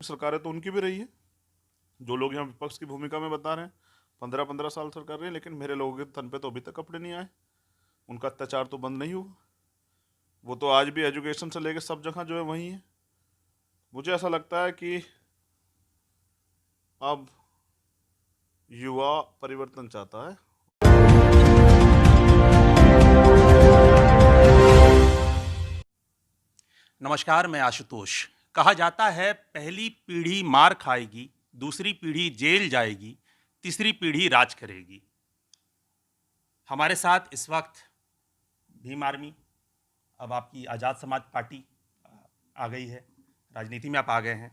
सरकारें तो उनकी भी रही है, जो लोग यहाँ विपक्ष की भूमिका में बता रहे हैं, 15-15 साल सरकार रही है, लेकिन मेरे लोगों के तन पे तो अभी तक कपड़े नहीं आए, उनका अत्याचार तो बंद नहीं हुआ। वो तो आज भी एजुकेशन से लेके सब जगह जो है वही है। मुझे ऐसा लगता है कि अब युवा परिवर्तन चाहता है। नमस्कार, मैं आशुतोष। कहा जाता है पहली पीढ़ी मार खाएगी, दूसरी पीढ़ी जेल जाएगी, तीसरी पीढ़ी राज करेगी। हमारे साथ इस वक्त भीम आर्मी, अब आपकी आज़ाद समाज पार्टी आ गई है, राजनीति में आप आ गए हैं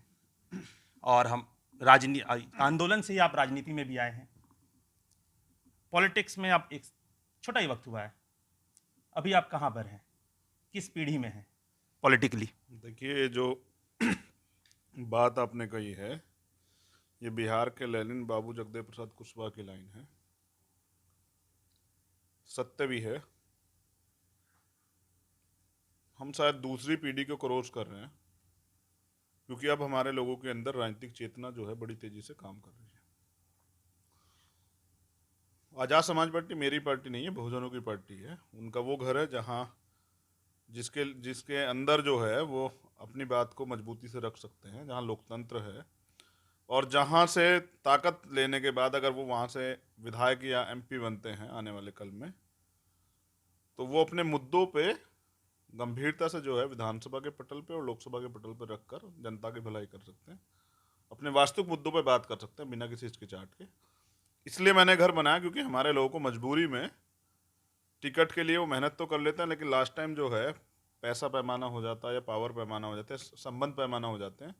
और हम आंदोलन से ही आप राजनीति में भी आए हैं। पॉलिटिक्स में आप एक छोटा ही वक्त हुआ है, अभी आप कहाँ पर हैं, किस पीढ़ी में हैं पॉलिटिकली? देखिए, जो बात आपने कही है, ये बिहार के लेनिन बाबू जगदेव प्रसाद कुशवाहा की लाइन है, सत्य भी है। हम शायद दूसरी पीढ़ी को क्रॉस कर रहे हैं, क्योंकि अब हमारे लोगों के अंदर राजनीतिक चेतना जो है बड़ी तेजी से काम कर रही है। आज़ाद समाज पार्टी मेरी पार्टी नहीं है, बहुजनों की पार्टी है। उनका वो घर है जहाँ जिसके जिसके अंदर जो है वो अपनी बात को मजबूती से रख सकते हैं, जहाँ लोकतंत्र है, और जहाँ से ताकत लेने के बाद अगर वो वहाँ से विधायक या एमपी बनते हैं आने वाले कल में, तो वो अपने मुद्दों पे गंभीरता से जो है विधानसभा के पटल पे और लोकसभा के पटल पे रखकर जनता की भलाई कर सकते हैं, अपने वास्तविक मुद्दों पे बात कर सकते हैं बिना किसी हिचकिचाहट के। इसलिए मैंने घर बनाया, क्योंकि हमारे लोगों को मजबूरी में टिकट के लिए वो मेहनत तो कर लेते हैं, लेकिन लास्ट टाइम जो है पैसा पैमाना हो जाता है या पावर पैमाना हो जाता है, संबंध पैमाना हो जाते हैं,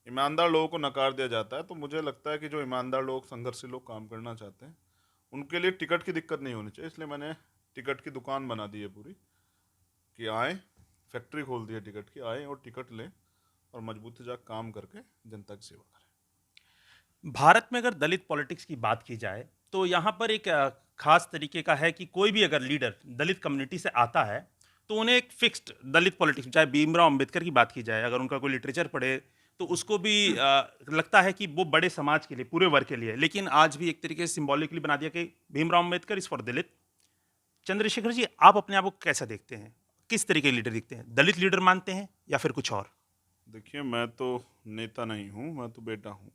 ईमानदार लोगों को नकार दिया जाता है। तो मुझे लगता है कि जो ईमानदार लोग, संघर्षी लोग काम करना चाहते हैं, उनके लिए टिकट की दिक्कत नहीं होनी चाहिए। इसलिए मैंने टिकट की दुकान बना दी है पूरी, कि आएँ, फैक्ट्री खोल दी है टिकट की, आएँ और टिकट लें और मजबूती से जाकर काम करके जनता की सेवा करें। भारत में अगर दलित पॉलिटिक्स की बात की जाए तो यहाँ पर एक खास तरीके का है कि कोई भी अगर लीडर दलित कम्युनिटी से आता है तो उन्हें एक फिक्स्ड दलित पॉलिटिक्स, चाहे भीमराव अंबेडकर की बात की जाए, अगर उनका कोई लिटरेचर पढ़े तो उसको भी लगता है कि वो बड़े समाज के लिए, पूरे वर्ग के लिए। लेकिन आज भी एक तरीके से सिंबॉलिकली बना दिया कि भीमराव अंबेडकर इज फॉर दलित। चंद्रशेखर जी, आप अपने आप को कैसा देखते हैं, किस तरीके के लीडर दिखते हैं? दलित लीडर मानते हैं या फिर कुछ और? देखिए, मैं तो नेता नहीं हूँ, मैं तो बेटा हूँ।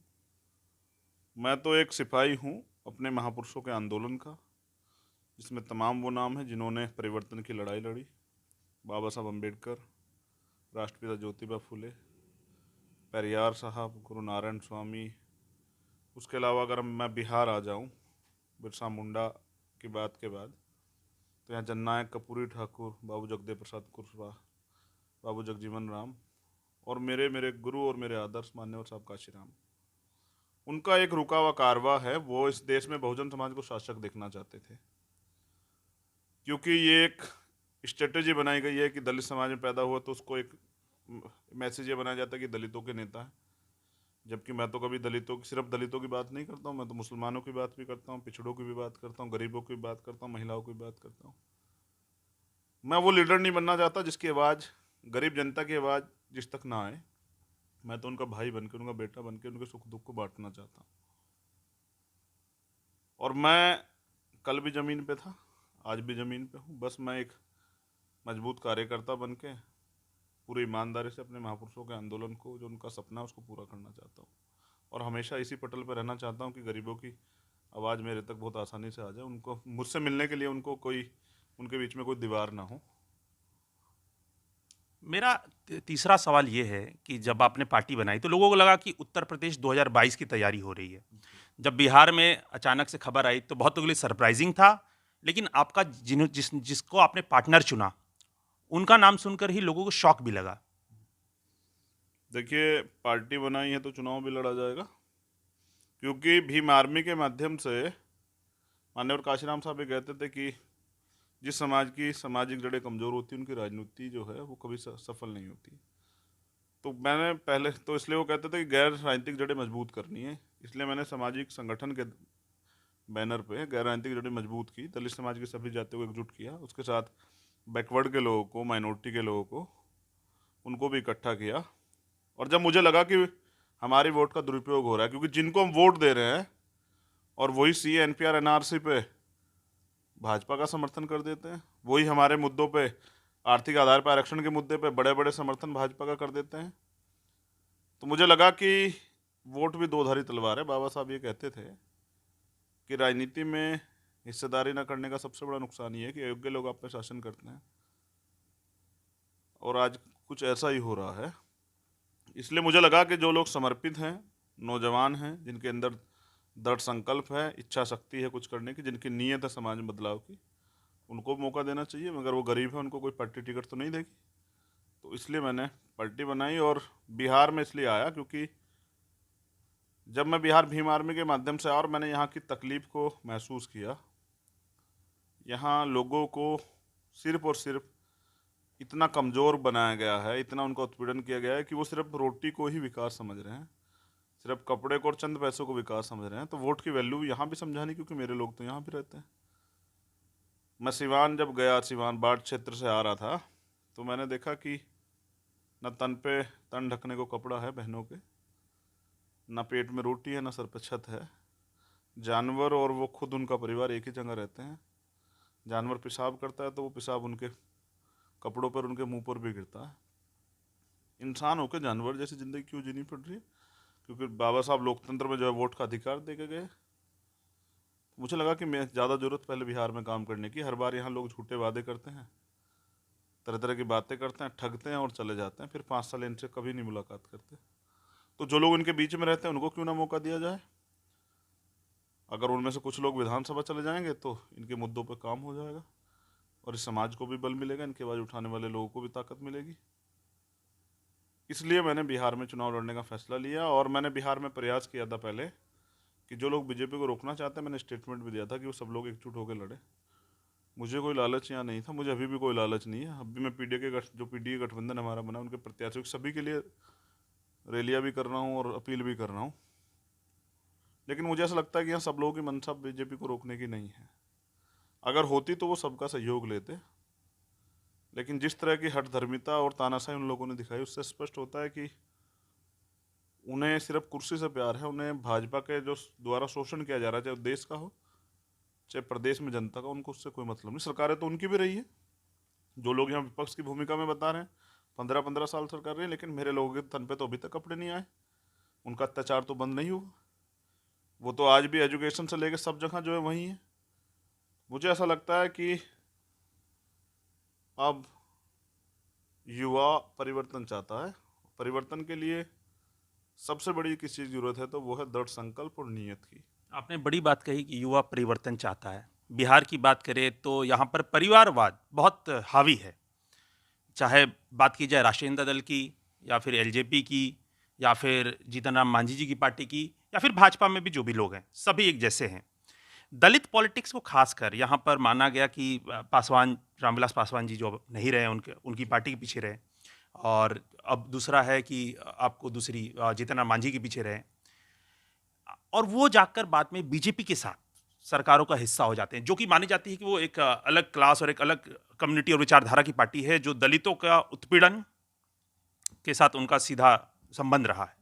मैं तो एक सिपाही हूँ अपने महापुरुषों के आंदोलन का, जिसमें तमाम वो नाम हैं जिन्होंने परिवर्तन की लड़ाई लड़ी। बाबा साहब अम्बेडकर, राष्ट्रपिता ज्योतिबा फुले, पेरियार साहब, गुरु नारायण स्वामी। उसके अलावा अगर मैं बिहार आ जाऊँ, बिरसा मुंडा की बात के बाद, तो यहाँ जननायक कर्पूरी ठाकुर, बाबू जगदेव प्रसाद कुशवाहा, बाबू जगजीवन राम, और मेरे गुरु और मेरे आदर्श मान्यवर साहब काशीराम। उनका एक रुका हुआ कारवा है। वो इस देश में बहुजन समाज को शासक देखना चाहते थे, क्योंकि ये एक स्ट्रेटेजी बनाई गई है कि दलित समाज में पैदा हुआ तो उसको एक मैसेज ये बनाया जाता है कि दलितों के नेता है। जबकि मैं तो कभी सिर्फ दलितों की बात नहीं करता हूँ, मैं तो मुसलमानों की बात भी करता हूँ, पिछड़ों की भी बात करता हूँ, गरीबों की भी बात करता हूँ, महिलाओं की भी बात करता हूँ। मैं वो लीडर नहीं बनना चाहता जिसकी आवाज़, गरीब जनता की आवाज़ जिस तक ना आए। मैं तो उनका भाई बनकर, उनका बेटा बनकर उनके सुख दुख को बांटना चाहता हूँ। और मैं कल भी ज़मीन पे था, आज भी ज़मीन पे हूँ। बस मैं एक मजबूत कार्यकर्ता बन के पूरी ईमानदारी से अपने महापुरुषों के आंदोलन को, जो उनका सपना है, उसको पूरा करना चाहता हूँ। और हमेशा इसी पटल पर रहना चाहता हूँ कि गरीबों की आवाज़ मेरे तक बहुत आसानी से आ जाए, उनको मुझसे मिलने के लिए उनके बीच में कोई दीवार ना हो। मेरा तीसरा सवाल ये है कि जब आपने पार्टी बनाई तो लोगों को लगा कि उत्तर प्रदेश 2022 की तैयारी हो रही है। जब बिहार में अचानक से खबर आई तो बहुत लोगों के लिए सरप्राइजिंग था, लेकिन आपका जिसको आपने पार्टनर चुना, उनका नाम सुनकर ही लोगों को शॉक भी लगा। देखिए, पार्टी बनाई है तो चुनाव भी लड़ा जाएगा, क्योंकि भीम आर्मी के माध्यम से मान्यवर काशीराम साहब ये कहते थे कि जिस समाज की सामाजिक जड़ें कमज़ोर होती हैं, उनकी राजनीति जो है वो कभी सफल नहीं होती। तो मैंने पहले तो, इसलिए वो कहते थे कि गैर राजनीतिक जड़ें मजबूत करनी है, इसलिए मैंने सामाजिक संगठन के बैनर पे गैर राजनीतिक जड़ें मजबूत की, दलित समाज की सभी जातियों को एकजुट किया, उसके साथ बैकवर्ड के लोगों को, माइनॉरिटी के लोगों को, उनको भी इकट्ठा किया। और जब मुझे लगा कि हमारी वोट का दुरुपयोग हो रहा है, क्योंकि जिनको हम वोट दे रहे हैं और वही सी एनपीआर एनआरसी पे भाजपा का समर्थन कर देते हैं, वही हमारे मुद्दों पे, आर्थिक आधार पर आरक्षण के मुद्दे पे बड़े बड़े समर्थन भाजपा का कर देते हैं। तो मुझे लगा कि वोट भी दो धारी तलवार है। बाबा साहब ये कहते थे कि राजनीति में हिस्सेदारी न करने का सबसे बड़ा नुकसान ये है कि अयोग्य लोग आप पे शासन करते हैं, और आज कुछ ऐसा ही हो रहा है। इसलिए मुझे लगा कि जो लोग समर्पित हैं, नौजवान हैं, जिनके अंदर दृढ़ संकल्प है, इच्छा शक्ति है कुछ करने की, जिनकी नीयत है समाज में बदलाव की, उनको मौका देना चाहिए। मगर वो गरीब है, उनको कोई पार्टी टिकट तो नहीं देगी। तो इसलिए मैंने पार्टी बनाई और बिहार में इसलिए आया क्योंकि जब मैं बिहार भीम आर्मी के माध्यम से आया और मैंने यहाँ की तकलीफ को महसूस किया, यहाँ लोगों को सिर्फ और सिर्फ इतना कमज़ोर बनाया गया है, इतना उनका उत्पीड़न किया गया है कि वो सिर्फ रोटी को ही विकास समझ रहे हैं, सिर्फ कपड़े को और चंद पैसों को विकास समझ रहे हैं। तो वोट की वैल्यू यहाँ भी समझानी, क्योंकि मेरे लोग तो यहाँ भी रहते हैं। मैं सिवान जब गया, सिवान बाढ़ क्षेत्र से आ रहा था, तो मैंने देखा कि न तन पे तन ढकने को कपड़ा है बहनों के, न पेट में रोटी है, न सर पे छत है। जानवर और वो खुद, उनका परिवार एक ही जगह रहते हैं। जानवर पेशाब करता है तो वो पेशाब उनके कपड़ों पर, उनके मुंह पर भी गिरता है। इंसान होकर जानवर जैसी ज़िंदगी क्यों जीनी पड़ रही है? क्योंकि बाबा साहब लोकतंत्र में जो है वोट का अधिकार दे के गए। मुझे लगा कि मैं ज़्यादा ज़रूरत पहले बिहार में काम करने की। हर बार यहाँ लोग झूठे वादे करते हैं, तरह तरह की बातें करते हैं, ठगते हैं और चले जाते हैं, फिर 5 साल इनसे कभी नहीं मुलाकात करते। तो जो लोग इनके बीच में रहते हैं उनको क्यों ना मौका दिया जाए? अगर उनमें से कुछ लोग विधानसभा चले जाएंगे तो इनके मुद्दों पर काम हो जाएगा और इस समाज को भी बल मिलेगा, इनकी आवाज़ उठाने वाले लोगों को भी ताकत मिलेगी। इसलिए मैंने बिहार में चुनाव लड़ने का फैसला लिया और मैंने बिहार में प्रयास किया था पहले कि जो लोग बीजेपी को रोकना चाहते हैं, मैंने स्टेटमेंट भी दिया था कि वो सब लोग एकजुट होकर लड़े। मुझे कोई लालच यहाँ नहीं था, मुझे अभी भी कोई लालच नहीं है। अभी मैं जो पीडीए गठबंधन हमारा बना, उनके प्रत्याशियों सभी के लिए रैलियाँ भी कर रहा हूँ और अपील भी कर रहा हूँ। लेकिन मुझे ऐसा लगता है कि यहाँ सब लोगों की मंशा बीजेपी को रोकने की नहीं है। अगर होती तो वो सबका सहयोग लेते, लेकिन जिस तरह की हठधर्मिता और तानाशाही उन लोगों ने दिखाई, उससे स्पष्ट होता है कि उन्हें सिर्फ कुर्सी से प्यार है। उन्हें भाजपा के जो द्वारा शोषण किया जा रहा है, चाहे देश का हो चाहे प्रदेश में जनता का, उनको उससे कोई मतलब नहीं। सरकारें तो उनकी भी रही है, जो लोग यहाँ विपक्ष की भूमिका में बता रहे हैं, 15-15 साल सरकार रही है, लेकिन मेरे लोगों के तन पे तो अभी तक कपड़े नहीं आए, उनका अत्याचार तो बंद नहीं हुआ। वो तो आज भी एजुकेशन से लेकर सब जगह जो है वहीं है। मुझे ऐसा लगता है कि अब युवा परिवर्तन चाहता है। परिवर्तन के लिए सबसे बड़ी किस चीज़ की जरूरत है, तो वो है दृढ़ संकल्प और नीयत की। आपने बड़ी बात कही कि युवा परिवर्तन चाहता है। बिहार की बात करें तो यहाँ पर परिवारवाद बहुत हावी है। चाहे बात की जाए राष्ट्रीय जनता दल की, या फिर एलजेपी की, या फिर जीतन राम मांझी जी की पार्टी की, या फिर भाजपा में भी जो भी लोग हैं, सभी एक जैसे हैं। दलित पॉलिटिक्स को खासकर यहाँ पर माना गया कि पासवान, रामविलास पासवान जी जो अब नहीं रहे, उनकी पार्टी के पीछे रहे, और अब दूसरा है कि आपको दूसरी जीतन राम मांझी के पीछे रहे, और वो जाकर बाद में बीजेपी के साथ सरकारों का हिस्सा हो जाते हैं, जो कि मानी जाती है कि वो एक अलग क्लास और एक अलग कम्युनिटी और विचारधारा की पार्टी है, जो दलितों का उत्पीड़न के साथ उनका सीधा संबंध रहा है।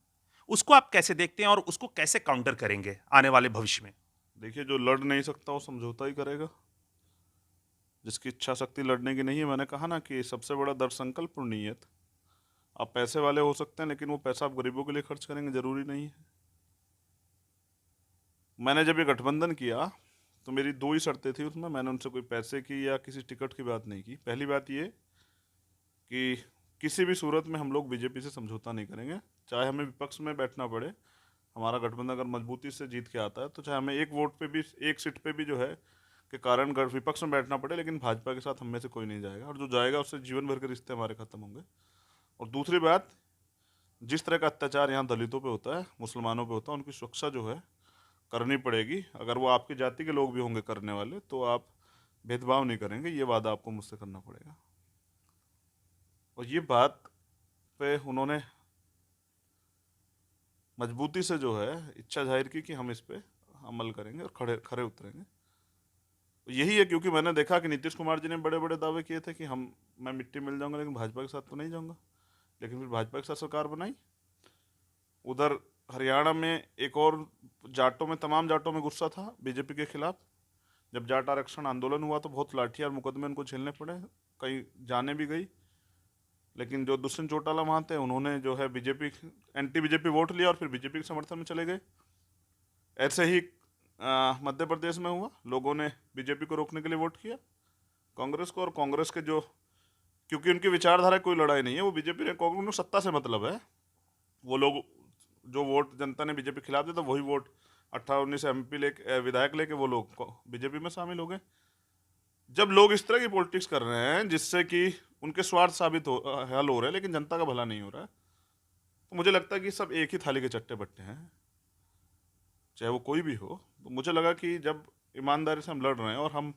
उसको आप कैसे देखते हैं और उसको कैसे काउंटर करेंगे आने वाले भविष्य में? देखिए, जो लड़ नहीं सकता वो समझौता ही करेगा। जिसकी इच्छा शक्ति लड़ने की नहीं है, मैंने कहा ना कि सबसे बड़ा दृढ़ संकल्प और नीयत। आप पैसे वाले हो सकते हैं, लेकिन वो पैसा आप गरीबों के लिए खर्च करेंगे जरूरी नहीं है। मैंने जब ये गठबंधन किया तो मेरी 2 ही शर्तें थी उसमें। मैंने उनसे कोई पैसे की या किसी टिकट की बात नहीं की। पहली बात ये कि किसी भी सूरत में हम लोग बीजेपी से समझौता नहीं करेंगे, चाहे हमें विपक्ष में बैठना पड़े। हमारा गठबंधन अगर मजबूती से जीत के आता है तो चाहे हमें एक वोट पे भी, एक सीट पे भी जो है के कारण विपक्ष में बैठना पड़े, लेकिन भाजपा के साथ हम में से कोई नहीं जाएगा, और जो जाएगा उससे जीवन भर के रिश्ते हमारे खत्म होंगे। और दूसरी बात, जिस तरह का अत्याचार यहाँ दलितों पे होता है, मुसलमानों पे होता है, उनकी सुरक्षा जो है करनी पड़ेगी। अगर वो आपकी जाति के लोग भी होंगे करने वाले, तो आप भेदभाव नहीं करेंगे, ये वादा आपको मुझसे करना पड़ेगा। और ये बात पे उन्होंने मजबूती से जो है इच्छा जाहिर की कि हम इस पे अमल करेंगे और खड़े खड़े उतरेंगे। यही है, क्योंकि मैंने देखा कि नीतीश कुमार जी ने बड़े बड़े दावे किए थे कि मैं मिट्टी मिल जाऊंगा, लेकिन भाजपा के साथ तो नहीं जाऊंगा। लेकिन फिर भाजपा के साथ सरकार बनाई, उधर हरियाणा में एक और जाटों में, तमाम जाटों में गुस्सा था बीजेपी के खिलाफ। जब जाट आरक्षण आंदोलन हुआ तो बहुत लाठियां और मुकदमे उनको झेलने पड़े, कई जाने भी गई। लेकिन जो दुष्यंत चौटाला वहाँ थे, उन्होंने जो है बीजेपी, एंटी बीजेपी वोट लिया और फिर बीजेपी के समर्थन में चले गए। ऐसे ही मध्य प्रदेश में हुआ, लोगों ने बीजेपी को रोकने के लिए वोट किया कांग्रेस को, और कांग्रेस के जो, क्योंकि उनकी विचारधारा कोई लड़ाई नहीं है, वो बीजेपी ने, कांग्रेस को सत्ता से मतलब है। वो लोग जो वोट जनता ने बीजेपी खिलाफ दिया था, वही वोट 18-19 MP लेके, विधायक लेके वो लोग बीजेपी में शामिल हो गए। जब लोग इस तरह की पॉलिटिक्स कर रहे हैं जिससे कि उनके स्वार्थ साबित हल हो रहे हैं लेकिन जनता का भला नहीं हो रहा है, तो मुझे लगता है कि सब एक ही थाली के चट्टे बट्टे हैं, चाहे वो कोई भी हो। तो मुझे लगा कि जब ईमानदारी से हम लड़ रहे हैं और हम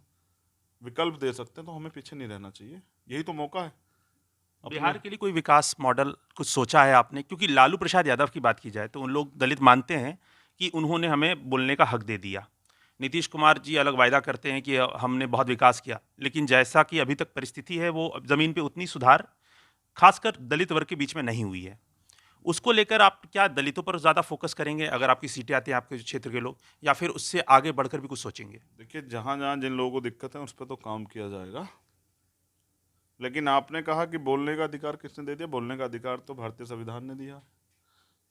विकल्प दे सकते हैं तो हमें पीछे नहीं रहना चाहिए, यही तो मौका है अपने। बिहार के लिए कोई विकास मॉडल कुछ सोचा है आपने? क्योंकि लालू प्रसाद यादव की बात की जाए तो उन लोग दलित मानते हैं कि उन्होंने हमें बोलने का हक दे दिया। नीतीश कुमार जी अलग वायदा करते हैं कि हमने बहुत विकास किया, लेकिन जैसा कि अभी तक परिस्थिति है वो ज़मीन पे उतनी सुधार खासकर दलित वर्ग के बीच में नहीं हुई है। उसको लेकर आप क्या दलितों पर ज़्यादा फोकस करेंगे अगर आपकी सीटें आती हैं आपके क्षेत्र के लोग, या फिर उससे आगे बढ़कर भी कुछ सोचेंगे? देखिए, जहाँ जहाँ जिन लोगों को दिक्कत है उस पर तो काम किया जाएगा, लेकिन आपने कहा कि बोलने का अधिकार किसने दे दिया? बोलने का अधिकार तो भारतीय संविधान ने दिया है।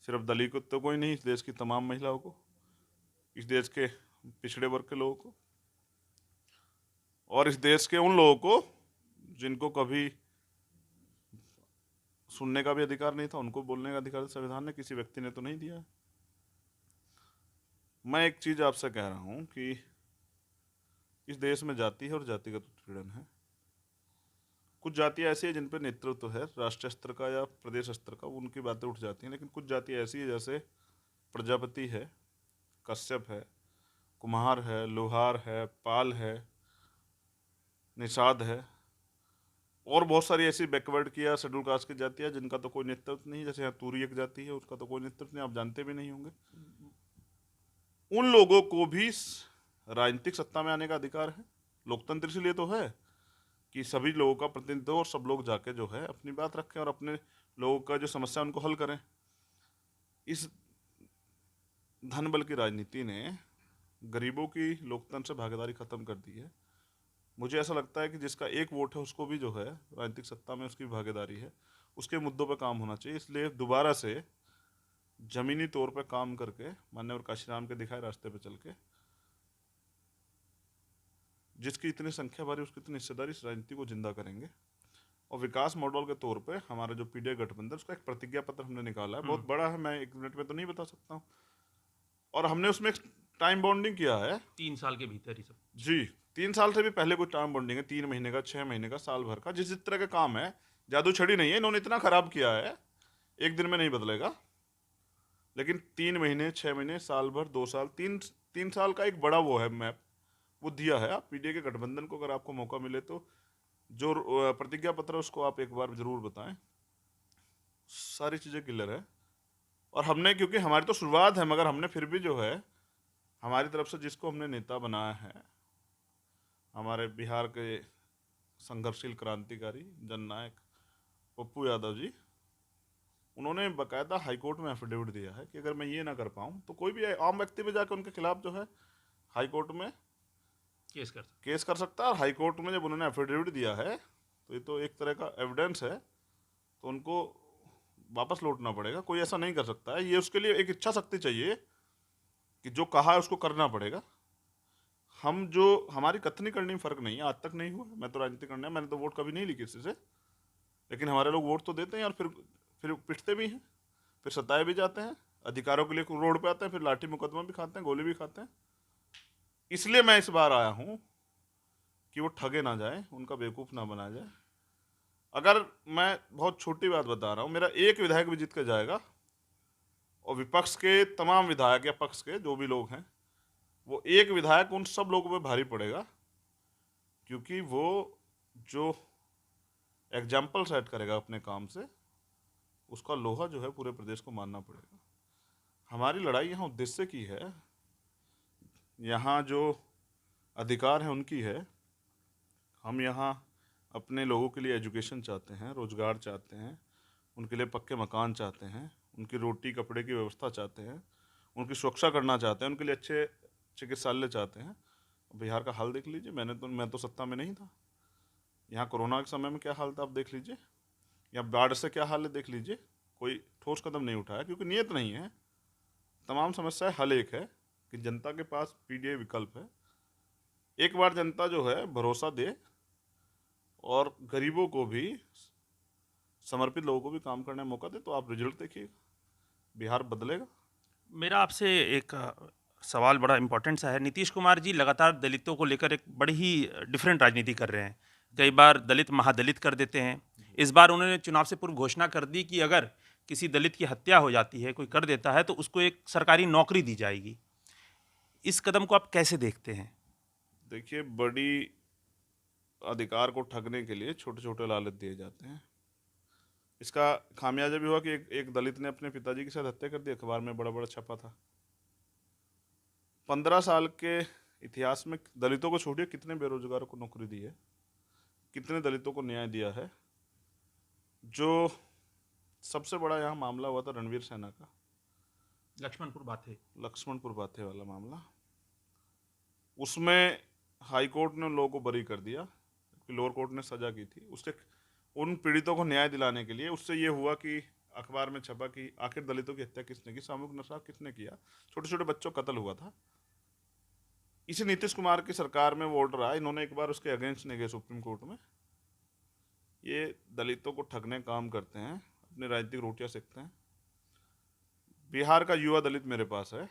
सिर्फ दलित को तो कोई नहीं, इस देश की तमाम महिलाओं को, इस देश के पिछड़े वर्ग के लोगों को, और इस देश के उन लोगों को जिनको कभी सुनने का भी अधिकार नहीं था, उनको बोलने का अधिकार संविधान ने, किसी व्यक्ति ने तो नहीं दिया है। मैं एक चीज आपसे कह रहा हूं कि इस देश में जाति है और जातिगत उत्पीड़न है। कुछ जातियां ऐसी है जिन पर नेतृत्व है राष्ट्रीय स्तर का या प्रदेश स्तर का, उनकी बातें उठ जाती हैं, लेकिन कुछ जातियां ऐसी है जैसे प्रजापति है, कश्यप है, कुम्हार है, लोहार है, पाल है, निषाद है, और बहुत सारी ऐसी बैकवर्ड की या शेड्यूल कास्ट की जातियां जिनका तो कोई नेतृत्व नहीं। जैसे यहाँ तूरी एक जाति है, उसका तो कोई नेतृत्व नहीं, आप जानते भी नहीं होंगे। उन लोगों को भी राजनीतिक सत्ता में आने का अधिकार है। लोकतंत्र इसलिए तो है कि सभी लोगों का प्रतिनिधित्व और सब लोग जाके जो है अपनी बात रखें और अपने लोगों का जो समस्या उनको हल करें। इस धन बल की राजनीति ने गरीबों की लोकतंत्र से भागीदारी खत्म कर दी है। मुझे ऐसा लगता है कि जिसका एक वोट है उसको भी जो है राजनीतिक सत्ता में उसकी भागीदारी है, उसके मुद्दों पर काम होना चाहिए। इसलिए दोबारा से जमीनी तौर पर काम करके मान्यवर काशीराम के दिखाए रास्ते पर चल के, जिसकी इतनी संख्या भरी उसकी इतनी हिस्सेदारी, इस राजनीति को जिंदा करेंगे। और विकास मॉडल के तौर पे हमारा जो पीडीए गठबंधन, उसका एक प्रतिज्ञा पत्र हमने निकाला है, बहुत बड़ा है, मैं 1 मिनट में तो नहीं बता सकता हूँ। और हमने उसमें टाइम बॉन्डिंग किया है 3 साल के भीतर ही सब। जी। 3 साल से भी पहले कोई टाइम बॉन्डिंग है, 3 महीने का, 6 महीने का, साल भर का, जिस तरह का काम है। जादू छड़ी नहीं है, इन्होंने इतना खराब किया है, एक दिन में नहीं बदलेगा। लेकिन 3 महीने, 6 महीने, साल भर, 2 साल, 3 साल का एक बड़ा वो है मैप, वो दिया है। आप पीडीए के गठबंधन को अगर आपको मौका मिले तो जो प्रतिज्ञा पत्र है उसको आप एक बार जरूर बताएं, सारी चीज़ें क्लियर है। और हमने, क्योंकि हमारी तो शुरुआत है, मगर हमने फिर भी जो है हमारी तरफ से जिसको हमने नेता बनाया है, हमारे बिहार के संघर्षशील क्रांतिकारी जननायक पप्पू यादव जी, उन्होंने बाकायदा हाईकोर्ट में एफिडेविट दिया है कि अगर मैं ये ना कर पाऊँ तो कोई भी आम व्यक्ति भी जाकर उनके खिलाफ जो है हाईकोर्ट में केस कर सकता है। और हाईकोर्ट में जब उन्होंने एफिडेविट दिया है तो ये तो एक तरह का एविडेंस है, तो उनको वापस लौटना पड़ेगा। कोई ऐसा नहीं कर सकता है, ये उसके लिए एक इच्छा शक्ति चाहिए कि जो कहा है उसको करना पड़ेगा। हम जो, हमारी कथनी करनी में फ़र्क नहीं है, आज तक नहीं हुआ। मैं तो राजनीति करने, मैंने तो वोट कभी नहीं ली किसी से, लेकिन हमारे लोग वोट तो देते हैं और फिर पिटते भी हैं, फिर सताए भी जाते हैं, अधिकारों के लिए रोड पे आते हैं, फिर लाठी मुकदमा भी खाते हैं, गोली भी खाते हैं। इसलिए मैं इस बार आया हूँ कि वो ठगे ना जाए, उनका बेवकूफ़ ना बनाया जाए। अगर मैं बहुत छोटी बात बता रहा हूँ, मेरा एक विधायक भी जीत कर जाएगा और विपक्ष के तमाम विधायक या पक्ष के जो भी लोग हैं, वो एक विधायक उन सब लोगों पे भारी पड़ेगा, क्योंकि वो जो एग्जाम्पल सेट करेगा अपने काम से, उसका लोहा जो है पूरे प्रदेश को मानना पड़ेगा। हमारी लड़ाई यहाँ उद्देश्य की है, यहाँ जो अधिकार है उनकी है। हम यहाँ अपने लोगों के लिए एजुकेशन चाहते हैं, रोजगार चाहते हैं, उनके लिए पक्के मकान चाहते हैं, उनकी रोटी कपड़े की व्यवस्था चाहते हैं, उनकी सुरक्षा करना चाहते हैं, उनके लिए अच्छे चिकित्सालय चाहते हैं। बिहार का हाल देख लीजिए। मैं तो सत्ता में नहीं था। यहाँ कोरोना के समय में क्या हाल था आप देख लीजिए, या बाढ़ से क्या हाल है देख लीजिए। कोई ठोस कदम नहीं उठाया क्योंकि नीयत नहीं है। तमाम समस्याएं हल एक है कि जनता के पास पीडीए विकल्प है। एक बार जनता जो है भरोसा दे और गरीबों को भी, समर्पित लोगों को भी काम करने का मौका दे, तो आप रिजल्ट देखिएगा, बिहार बदलेगा। मेरा आपसे एक सवाल बड़ा इंपॉर्टेंट सा है। नीतीश कुमार जी लगातार दलितों को लेकर एक बड़ी ही डिफरेंट राजनीति कर रहे हैं। कई बार दलित महादलित कर देते हैं। इस बार उन्होंने चुनाव से पूर्व घोषणा कर दी कि अगर किसी दलित की हत्या हो जाती है, कोई कर देता है, तो उसको एक सरकारी नौकरी दी जाएगी। इस कदम को आप कैसे देखते हैं? देखिए, बड़ी अधिकार को ठगने के लिए छोटे छोटे लालच दिए जाते हैं। इसका खामियाजा भी हुआ कि एक दलित ने अपने पिताजी के साथ हत्या कर दी, अखबार में बड़ा बड़ा छपा था। 15 साल के इतिहास में दलितों को छोड़िए, कितने बेरोजगारों को नौकरी दी है, कितने दलितों को न्याय दिया है। जो सबसे बड़ा यहाँ मामला हुआ था रणवीर सेना का, लक्ष्मणपुर बाथे वाला मामला, उसमें हाई कोर्ट ने उन लोगों को बरी कर दिया, लोअर कोर्ट ने सजा की थी। उसके उन पीड़ितों को न्याय दिलाने के लिए उससे ये हुआ कि अखबार में छपा कि आखिर दलितों की हत्या किसने की, सामूहिक नशा किसने किया, छोटे छोटे बच्चों का कत्ल हुआ था। इसी नीतीश कुमार की सरकार में वो ऑर्डर आया, इन्होंने एक बार उसके अगेंस्ट नहीं गए सुप्रीम कोर्ट में। ये दलितों को ठगने काम करते हैं, अपनी राजनीतिक रोटियां सेकते हैं। बिहार का युवा दलित मेरे पास है,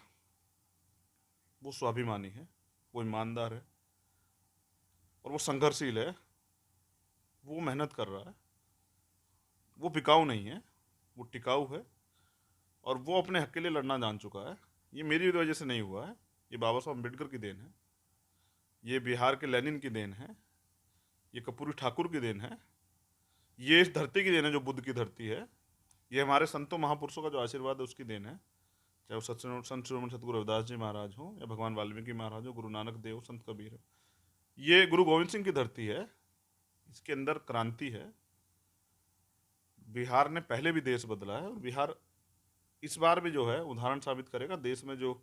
वो स्वाभिमानी है, वो ईमानदार है और वो संघर्षशील है, वो मेहनत कर रहा है, वो बिकाऊ नहीं है, वो टिकाऊ है और वो अपने हक के लिए लड़ना जान चुका है। ये मेरी वजह से नहीं हुआ है, ये बाबा साहब अम्बेडकर की देन है, ये बिहार के लेनिन की देन है, ये कर्पूरी ठाकुर की देन है, ये इस धरती की देन है जो बुद्ध की धरती है, ये हमारे संतों महापुरुषों का जो आशीर्वाद है उसकी देन है। चाहे वो संत शिरोमणि सतगुरु रविदास जी महाराज हो, या भगवान वाल्मीकि महाराज हो, गुरु नानक देव, संत कबीर है, ये गुरु गोविंद सिंह की धरती है, इसके अंदर क्रांति है। बिहार ने पहले भी देश बदला है और बिहार इस बार भी जो है उदाहरण साबित करेगा। देश में जो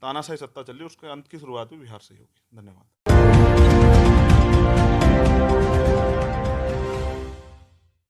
तानाशाही सत्ता चल रही है उसके अंत की शुरुआत भी बिहार से ही होगी। धन्यवाद।